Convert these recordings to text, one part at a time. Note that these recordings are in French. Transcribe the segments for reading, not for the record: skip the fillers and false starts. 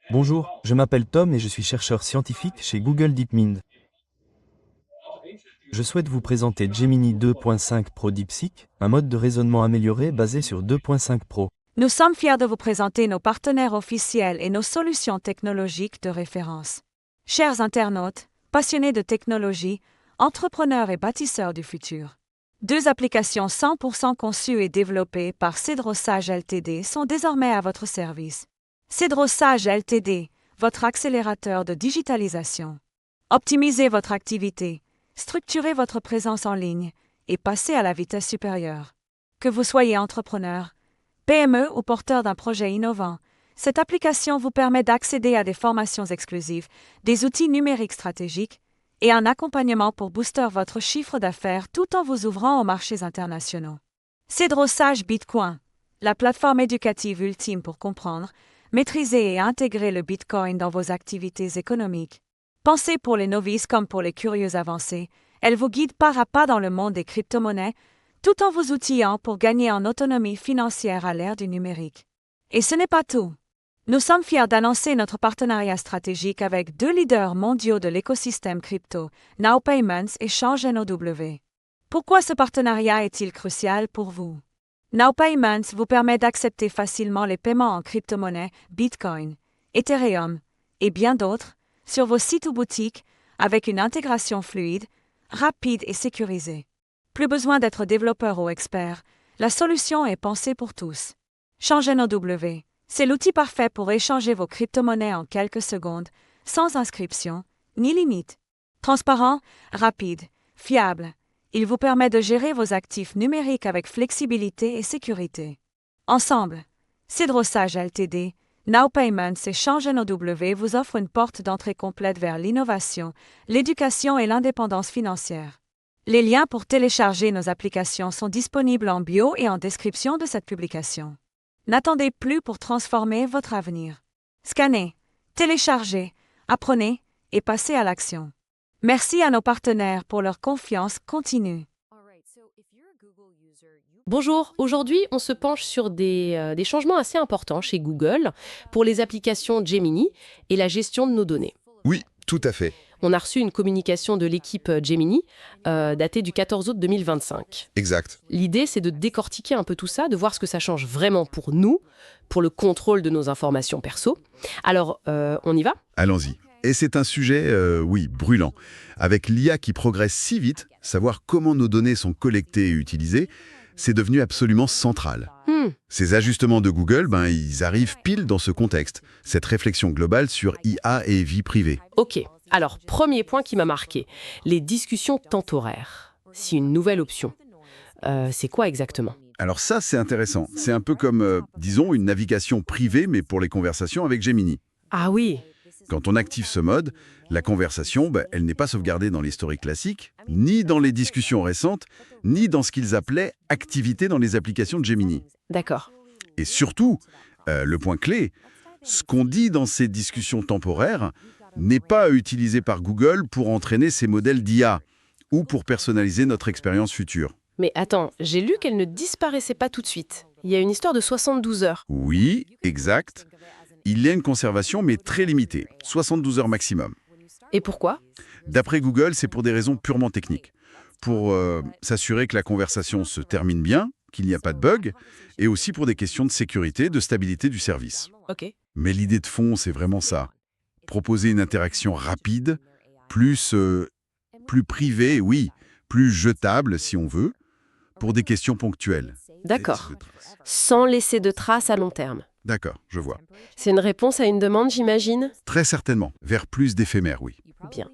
Bonjour, je m'appelle Tom et je suis chercheur scientifique chez Google DeepMind. Je souhaite vous présenter Gemini 2.5 Pro DeepSeek, un mode de raisonnement amélioré basé sur 2.5 Pro. Nous sommes fiers de vous présenter nos partenaires officiels et nos solutions technologiques de référence. Chers internautes, passionnés de technologie, entrepreneurs et bâtisseurs du futur. Deux applications 100% conçues et développées par Cedrosage Ltd sont désormais à votre service. Cedrosage Ltd, votre accélérateur de digitalisation. Optimisez votre activité, structurez votre présence en ligne et passez à la vitesse supérieure. Que vous soyez entrepreneur, PME ou porteur d'un projet innovant, cette application vous permet d'accéder à des formations exclusives, des outils numériques stratégiques et un accompagnement pour booster votre chiffre d'affaires tout en vous ouvrant aux marchés internationaux. Cedrosage Bitcoin, la plateforme éducative ultime pour comprendre, maîtriser et intégrer le Bitcoin dans vos activités économiques. Pensez pour les novices comme pour les curieux avancés, elle vous guide pas à pas dans le monde des crypto-monnaies, tout en vous outillant pour gagner en autonomie financière à l'ère du numérique. Et ce n'est pas tout. Nous sommes fiers d'annoncer notre partenariat stratégique avec deux leaders mondiaux de l'écosystème crypto, Now Payments et ChangeNOW. Pourquoi ce partenariat est-il crucial pour vous? Now Payments vous permet d'accepter facilement les paiements en crypto-monnaie, Bitcoin, Ethereum et bien d'autres sur vos sites ou boutiques avec une intégration fluide, rapide et sécurisée. Plus besoin d'être développeur ou expert, la solution est pensée pour tous. ChangeNOW, c'est l'outil parfait pour échanger vos crypto-monnaies en quelques secondes, sans inscription ni limite. Transparent, rapide, fiable, il vous permet de gérer vos actifs numériques avec flexibilité et sécurité. Ensemble, Cedrosage Ltd, Now Payments et ChangeNOW vous offrent une porte d'entrée complète vers l'innovation, l'éducation et l'indépendance financière. Les liens pour télécharger nos applications sont disponibles en bio et en description de cette publication. N'attendez plus pour transformer votre avenir. Scannez, téléchargez, apprenez et passez à l'action. Merci à nos partenaires pour leur confiance continue. Bonjour, aujourd'hui on se penche sur des changements assez importants chez Google pour les applications Gemini et la gestion de nos données. Oui, tout à fait. On a reçu une communication de l'équipe Gemini datée du 14 août 2025. Exact. L'idée c'est de décortiquer un peu tout ça, de voir ce que ça change vraiment pour nous, pour le contrôle de nos informations perso. Alors, on y va ? Allons-y. Et c'est un sujet, oui, brûlant. Avec l'IA qui progresse si vite, savoir comment nos données sont collectées et utilisées, c'est devenu absolument central. Ces ajustements de Google, ils arrivent pile dans ce contexte, cette réflexion globale sur IA et vie privée. Ok, alors premier point qui m'a marqué, les discussions temporaires. C'est une nouvelle option. C'est quoi exactement ? Alors ça, c'est intéressant. C'est un peu comme, disons, une navigation privée, mais pour les conversations avec Gemini. Ah oui. Quand on active ce mode, la conversation, elle n'est pas sauvegardée dans l'historique classique, ni dans les discussions récentes, ni dans ce qu'ils appelaient « activité dans les applications de Gemini ». D'accord. Et surtout, le point clé, ce qu'on dit dans ces discussions temporaires n'est pas utilisé par Google pour entraîner ces modèles d'IA ou pour personnaliser notre expérience future. Mais attends, j'ai lu qu'elle ne disparaissait pas tout de suite. Il y a une histoire de 72 heures. Oui, exact. Il y a une conservation, mais très limitée, 72 heures maximum. Et pourquoi ? D'après Google, c'est pour des raisons purement techniques. Pour s'assurer que la conversation se termine bien, qu'il n'y a pas de bug, et aussi pour des questions de sécurité, de stabilité du service. Ok. Mais l'idée de fond, c'est vraiment ça. Proposer une interaction rapide, plus privée, oui, plus jetable si on veut, pour des questions ponctuelles. D'accord. Sans laisser de traces à long terme. D'accord, je vois. C'est une réponse à une demande, j'imagine ? Très certainement, vers plus d'éphémère, oui. Bien.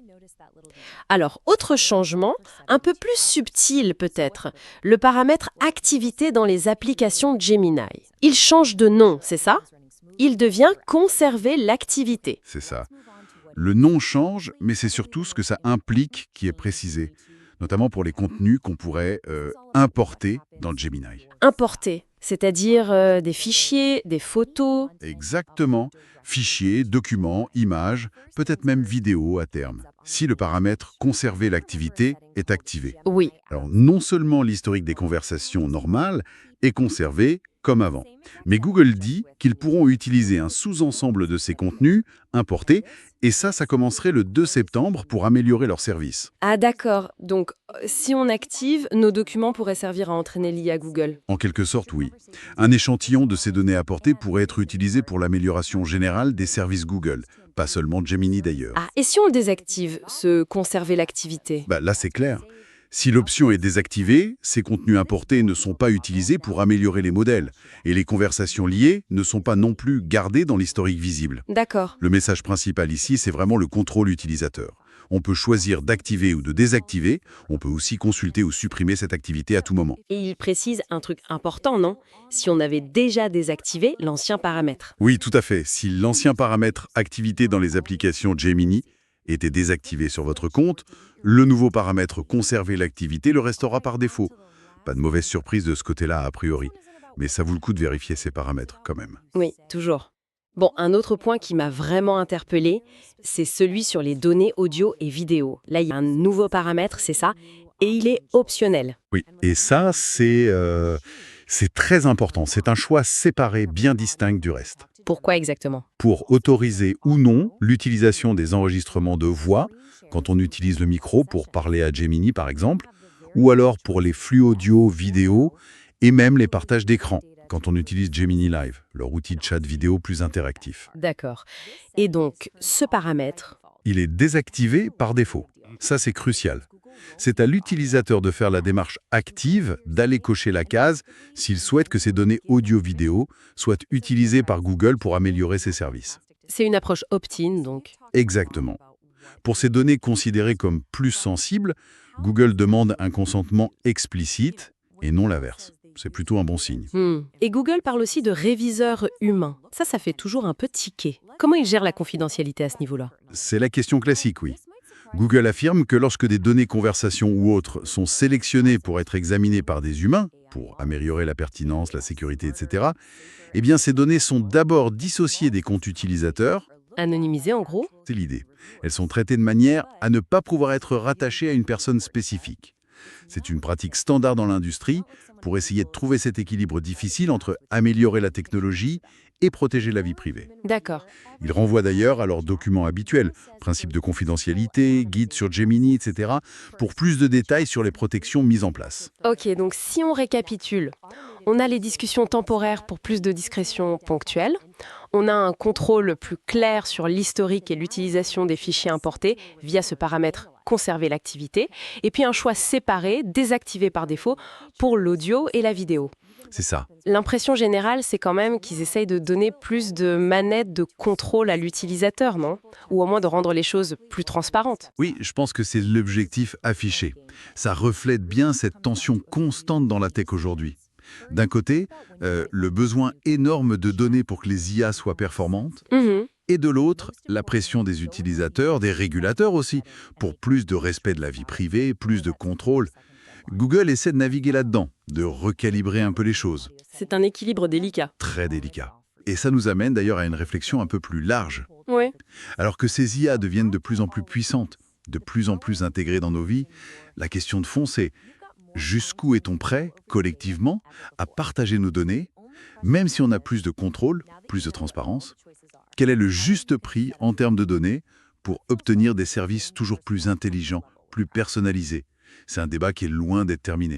Alors, autre changement, un peu plus subtil peut-être, le paramètre activité dans les applications Gemini. Il change de nom, c'est ça ? Il devient conserver l'activité. C'est ça. Le nom change, mais c'est surtout ce que ça implique qui est précisé, notamment pour les contenus qu'on pourrait importer dans Gemini. Importer, c'est-à-dire des fichiers, des photos. Exactement. Fichiers, documents, images, peut-être même vidéos à terme. Si le paramètre conserver l'activité est activé. Oui, Alors non seulement l'historique des conversations normales est conservé, comme avant. Mais Google dit qu'ils pourront utiliser un sous-ensemble de ces contenus importés, et ça commencerait le 2 septembre pour améliorer leur service. Ah d'accord, donc si on active, nos documents pourraient servir à entraîner l'IA Google. En quelque sorte, oui. Un échantillon de ces données apportées pourrait être utilisé pour l'amélioration générale des services Google, pas seulement Gemini d'ailleurs. Ah, et si on le désactive, se conserver l'activité? Là, c'est clair. Si l'option est désactivée, ces contenus importés ne sont pas utilisés pour améliorer les modèles, et les conversations liées ne sont pas non plus gardées dans l'historique visible. D'accord. Le message principal ici, c'est vraiment le contrôle utilisateur. On peut choisir d'activer ou de désactiver, on peut aussi consulter ou supprimer cette activité à tout moment. Et il précise un truc important, non? Si on avait déjà désactivé l'ancien paramètre. Oui, tout à fait. Si l'ancien paramètre activité dans les applications Gemini était désactivé sur votre compte, le nouveau paramètre conserver l'activité le restera par défaut. Pas de mauvaise surprise de ce côté-là a priori, mais ça vaut le coup de vérifier ces paramètres quand même. Oui, toujours. Bon, un autre point qui m'a vraiment interpellée, c'est celui sur les données audio et vidéo. Là, il y a un nouveau paramètre, c'est ça, et il est optionnel. Oui, et ça, c'est très important. C'est un choix séparé, bien distinct du reste. Pourquoi exactement? Pour autoriser ou non l'utilisation des enregistrements de voix, quand on utilise le micro pour parler à Gemini par exemple, ou alors pour les flux audio, vidéo, et même les partages d'écran, quand on utilise Gemini Live, leur outil de chat vidéo plus interactif. D'accord. Et donc, ce paramètre, Il est désactivé par défaut. Ça, c'est crucial. C'est à l'utilisateur de faire la démarche active, d'aller cocher la case s'il souhaite que ces données audio-vidéo soient utilisées par Google pour améliorer ses services. c'est une approche opt-in, donc. Exactement. Pour ces données considérées comme plus sensibles, Google demande un consentement explicite et non l'inverse. C'est plutôt un bon signe. Et Google parle aussi de réviseurs humains. Ça fait toujours un peu tiquer. Comment ils gèrent la confidentialité à ce niveau-là? C'est la question classique, oui. Google affirme que lorsque des données conversation ou autres sont sélectionnées pour être examinées par des humains, pour améliorer la pertinence, la sécurité, etc., eh bien ces données sont d'abord dissociées des comptes utilisateurs. Anonymisé, en gros? C'est l'idée. Elles sont traitées de manière à ne pas pouvoir être rattachées à une personne spécifique. C'est une pratique standard dans l'industrie pour essayer de trouver cet équilibre difficile entre améliorer la technologie et protéger la vie privée. D'accord. Ils renvoient d'ailleurs à leurs documents habituels, principes de confidentialité, guides sur Gemini, etc., pour plus de détails sur les protections mises en place. Ok, donc si on récapitule, on a les discussions temporaires pour plus de discrétion ponctuelle, on a un contrôle plus clair sur l'historique et l'utilisation des fichiers importés via ce paramètre conserver l'activité, et puis un choix séparé, désactivé par défaut, pour l'audio et la vidéo. C'est ça. L'impression générale, c'est quand même qu'ils essayent de donner plus de manettes de contrôle à l'utilisateur, non? Ou au moins de rendre les choses plus transparentes. Oui, je pense que c'est l'objectif affiché. Ça reflète bien cette tension constante dans la tech aujourd'hui. D'un côté, le besoin énorme de données pour que les IA soient performantes, et de l'autre, la pression des utilisateurs, des régulateurs aussi, pour plus de respect de la vie privée, plus de contrôle. Google essaie de naviguer là-dedans, de recalibrer un peu les choses. C'est un équilibre délicat. Très délicat. Et ça nous amène d'ailleurs à une réflexion un peu plus large. Oui. Alors que ces IA deviennent de plus en plus puissantes, de plus en plus intégrées dans nos vies, la question de fond c'est jusqu'où est-on prêt, collectivement, à partager nos données, même si on a plus de contrôle, plus de transparence? Quel est le juste prix en termes de données pour obtenir des services toujours plus intelligents, plus personnalisés? C'est un débat qui est loin d'être terminé.